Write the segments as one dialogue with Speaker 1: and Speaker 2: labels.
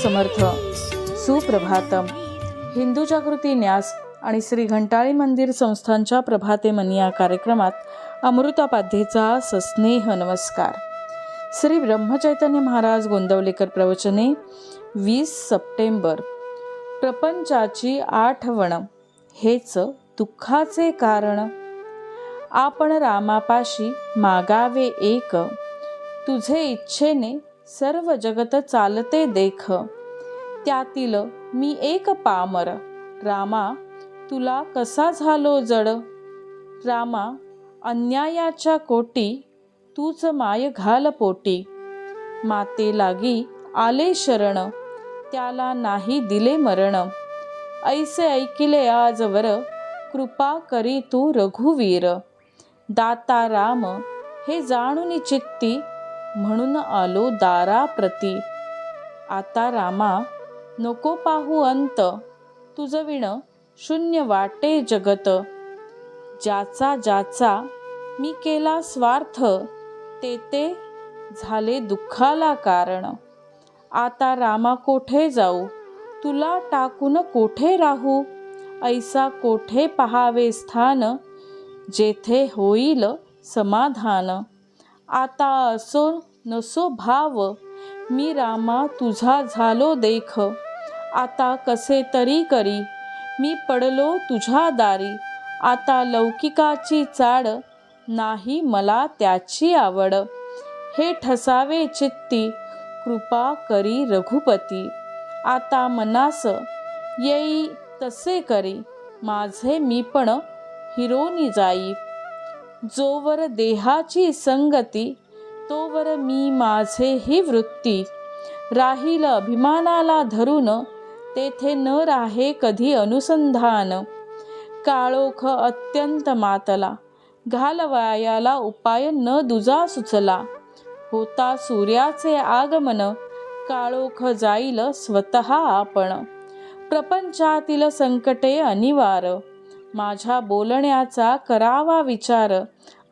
Speaker 1: समर्थ. सुप्रभातम. हिंदू जागृती न्यास आणि श्री घंटाळी मंदिर संस्थांच्या प्रभाते मनी या कार्यक्रमात अमृतापाध्येचा सस्नेह नमस्कार. श्री ब्रह्मचैतन्य महाराज गोंदवलेकर प्रवचने 20 सप्टेंबर. प्रपंचाची आठवण हेच दुःखाचे कारण. आपण रामापाशी मागावे एक, तुझे इच्छेने सर्व जगत चालते देख. त्यातील मी एक पामर, रामा तुला कसा झालो जड. रामा अन्यायाच्या कोटी, तूच माय घाल पोटी. माते लागी आले शरण, त्याला नाही दिले मरण. ऐसे ऐकिले आजवर, कृपा करी तू रघुवीर. दाता राम हे जाणून चित्ती, म्हणून आलो दारा प्रती. आता रामा नको पाहू अंत, तुझ विण शून्य वाटे जगत. ज्याचा ज्याचा मी केला स्वार्थ, ते ते झाले दुःखाला कारण. आता रामा कोठे जाऊ, तुला टाकून कोठे राहू. ऐसा कोठे पहावे स्थान, जेथे होईल समाधान. आता असो नसो भाव, मी रामा तुझा झालो देख. आता कसे तरी करी, मी पडलो तुझ्या दारी. आता लौकिकाची चाड, नाही मला त्याची आवड. हे ठसावे चित्ती, कृपा करी रघुपती. आता मनास येई तसे करी, माझे मी पण हिरोनी जाई. जोवर देहाची संगती, तोवर मी माझे ही वृत्ती. राहील अभिमानाला धरून, तेथे न राहे कधी अनुसंधान. काळोख अत्यंत मातला, घालवायाला उपाय न दुजा सुचला. होता सूर्याचे आगमन, काळोख जाईल स्वतः आपण. प्रपंचातील संकटे अनिवार, माझ्या बोलण्याचा करावा विचार.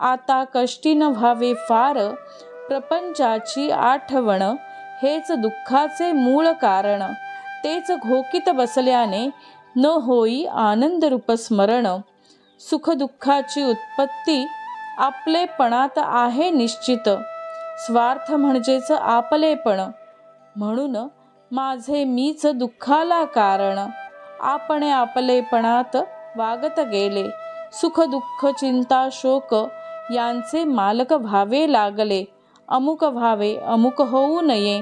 Speaker 1: आता कष्टी न व्हावे फार, प्रपंचाची आठवण हेच दुःखाचे मूळ कारण. तेच घोकीत बसल्याने न होई आनंदरूप स्मरण. सुखदुःखाची उत्पत्ती आपलेपणात आहे निश्चित. स्वार्थ म्हणजेच आपलेपण, म्हणून माझे मीच दुःखाला कारण. आपण आपलेपणात वागत गेले, सुख दुःख चिंता शोक यांचे मालक व्हावे लागले. अमुक व्हावे अमुक होऊ नये,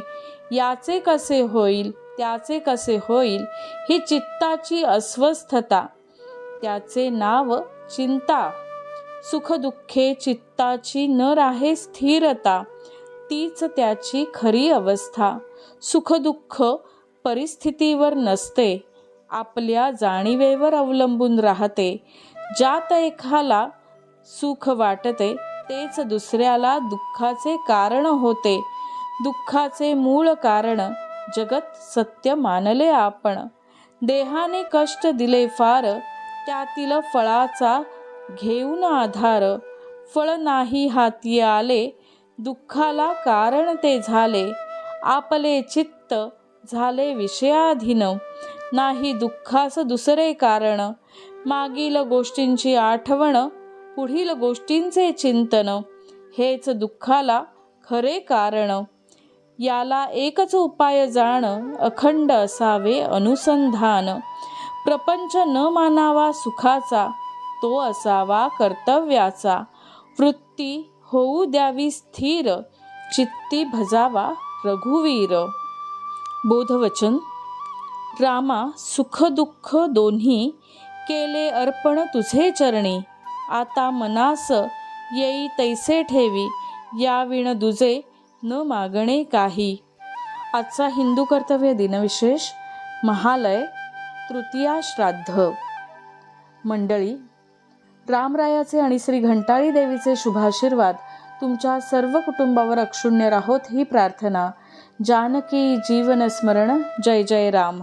Speaker 1: याचे कसे होईल त्याचे कसे होईल, ही चित्ताची अस्वस्थता, त्याचे नाव चिंता. सुखदुःखे चित्ताची न राहे स्थिरता, तीच त्याची खरी अवस्था. सुखदुःख परिस्थितीवर नसते, आपल्या जाणीवेवर अवलंबून राहते. ज्यात एकाला सुख वाटते, तेच दुसऱ्याला दुःखाचे कारण होते. दुःखाचे मूळ कारण जगत सत्य मानले आपण. देहाने कष्ट दिले फार, त्यातील फळाचा घेऊन आधार. फळ नाही हाती आले, दुःखाला कारण ते झाले. आपले चित्त झाले विषयाधीन, नाही दुःखास दुसरे कारण. मागील गोष्टींची आठवण, पुढील गोष्टींचे चिंतन, हेच दुःखाला खरे कारण. याला एकच उपाय जाण, अखंड असावे अनुसंधान. प्रपंच न मानावा सुखाचा, तो असावा कर्तव्याचा. वृत्ती होऊ द्यावी स्थिर, चित्ती भजावा रघुवीर. बोधवचन. रामा सुख दुःख दोन्ही केले अर्पण तुझे चरणी. आता मनास येई तैसे ठेवी, या विण दुजे न मागणे काही. आजचा हिंदू कर्तव्य दिनविशेष महालय तृतीया श्राद्ध. मंडळी, रामरायाचे आणि श्री घंटाळी देवीचे शुभाशीर्वाद तुमच्या सर्व कुटुंबावर अक्षुण्य राहोत ही प्रार्थना. जानकी जीवन स्मरण. जय जय राम.